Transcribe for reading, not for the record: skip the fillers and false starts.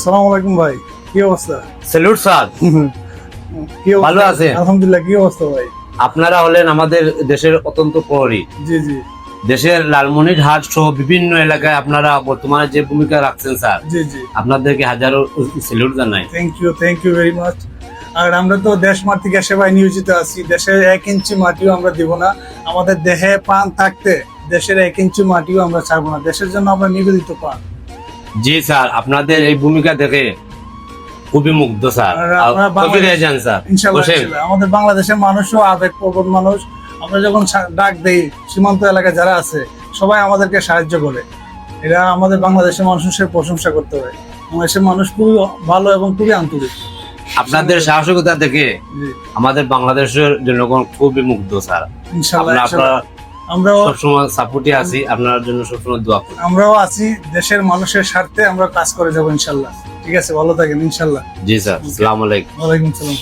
আসসালামু আলাইকুম ভাই, কি অবস্থা? Salute sir. কি অবস্থা? ভালো আছেন? আলহামদুলিল্লাহ। কি অবস্থা ভাই? আপনারা হলেন আমাদের দেশের অত্যন্ত প্রহরী। জি জি দেশের লালমনিরহাট সহ বিভিন্ন এলাকায় আপনারা বর্তমানে যে ভূমিকা রাখছেন স্যার, জি জি আপনাদেরকে হাজারো স্যালুট জানাই। Thank you very much. আর আমরা তো দেশ মাতৃকা সেবায় নিয়োজিত আছি। দেশের 1 ইঞ্চি মাটিও আমরা দিব না। আমাদের দেহে প্রাণ থাকতে দেশের 1 ইঞ্চি মাটিও আমরা ছাড়বো না। দেশের জন্য আমরা নিবেদিত প্রাণ। জি স্যার, আপনাদের এই ভূমিকা দেখে খুবই মুগ্ধ স্যার। আর আপনারা ফিরে যান স্যার। ইনশাআল্লাহ বসেন। ইনশাআল্লাহ। আমাদের বাংলাদেশের মানুষও আবেগপ্রবণ মানুষ। আমরা যখন ডাক দেই, সীমান্ত এলাকায় যারা আছে সবাই আমাদেরকে সাহায্য করে। এরা আমাদের বাংলাদেশের মানুষের প্রশংসা করতে হয়। বাংলাদেশের মানুষ খুবই ভালো এবং খুবই আন্তরিক। আপনাদের সাহসিকতা দেখে জি, আমাদের বাংলাদেশের জনগণ খুবই মুগ্ধ স্যার। ইনশাআল্লাহ আপনারা আমরাও সবসময় সাপোর্টে আছি, আপনার জন্য সবসময় দোয়া করি। আমরাও আছি। দেশের মানুষের স্বার্থে আমরা কাজ করে যাবো ইনশাআল্লাহ। ঠিক আছে, ভালো থাকেন ইনশাআল্লাহ। জি স্যার, আসসালামু আলাইকুম। ওয়ালাইকুম সালাম।